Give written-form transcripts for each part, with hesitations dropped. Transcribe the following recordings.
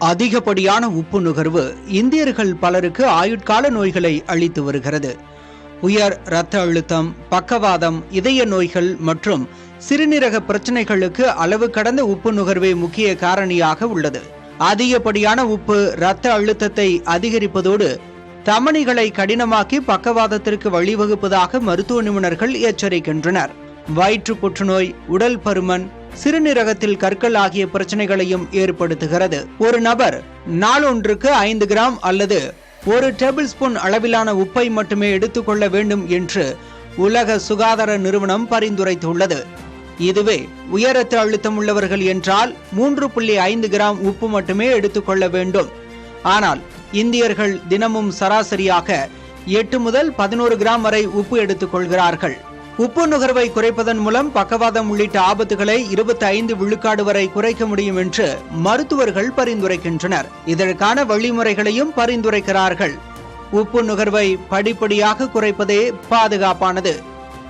அதிகப்படியான உப்பு நுகர்வு இந்தியர்கள் பலருக்கு ஆயுட்கால நோய்களை அளித்து வருகிறது. உயர் இரத்த அழுத்தம், பக்கவாதம், இதய நோய்கள் மற்றும் சிறுநீரக பிரச்சனைகளுக்கு அளவு கடந்த உப்பு நுகர்வே முக்கிய காரணியாக உள்ளது. அதிகப்படியான உப்பு இரத்த அழுத்தத்தை அதிகரிப்பதோடு தமனிகளை கடினமாக்கி பக்கவாதத்திற்கு வழிவகுப்பதாக மருத்துவ நிபுணர்கள் எச்சரிக்கின்றனர். வயிற்று புற்றுநோய், உடல் பருமன், சிறுநீரகத்தில் கற்கள் ஆகிய பிரச்சனைகளையும் ஏற்படுத்துகிறது. ஒரு நபர் நாளொன்றுக்கு 5 கிராம் அல்லது 1 டேபிள் ஸ்பூன் அளவிலான உப்பை மட்டுமே எடுத்துக்கொள்ள வேண்டும் என்று உலக சுகாதார நிறுவனம் பரிந்துரைத்துள்ளது. இதுவே உயர் இரத்த அழுத்தம் உள்ளவர்கள் என்றால் 3.5 கிராம் உப்பு மட்டுமே எடுத்துக்கொள்ள வேண்டும். ஆனால் இந்தியர்கள் தினமும் சராசரியாக 8 முதல் 11 கிராம் வரை உப்பு எடுத்துக் கொள்கிறார்கள். உப்பு நுகர்வை குறைப்பதன் மூலம் பக்கவாதம் உள்ளிட்ட ஆபத்துகளை 25 விழுக்காடு வரை குறைக்க முடியும் என்று மருத்துவர்கள் பரிந்துரைக்கின்றனர். இதற்கான வழிமுறைகளையும் பரிந்துரைக்கிறார்கள். உப்பு நுகர்வை படிப்படியாக குறைப்பதே பாதுகாப்பானது.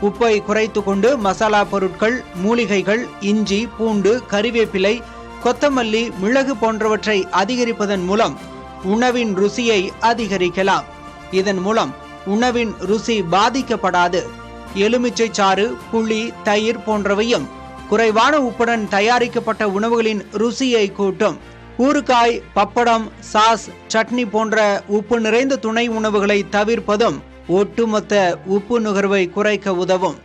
உப்பை குறைத்து கொண்டு மசாலா பொருட்கள், மூலிகைகள், இஞ்சி, பூண்டு, கறிவேப்பிலை, கொத்தமல்லி, மிளகு போன்றவற்றை அதிகரிப்பதன் மூலம் உணவின் ருசியை அதிகரிக்கலாம். இதன் மூலம் உணவின் ருசி பாதிக்கப்படாது. எலுமிச்சை சாறு, புளி, தயிர் போன்றவையும் குறைவான உப்புடன் தயாரிக்கப்பட்ட உணவுகளின் ருசியை கூட்டும். ஊறுகாய், பப்படம், சாஸ், சட்னி போன்ற உப்பு நிறைந்த துணை உணவுகளை தவிர்ப்பதும் ஒட்டுமொத்த உப்பு நுகர்வை குறைக்க உதவும்.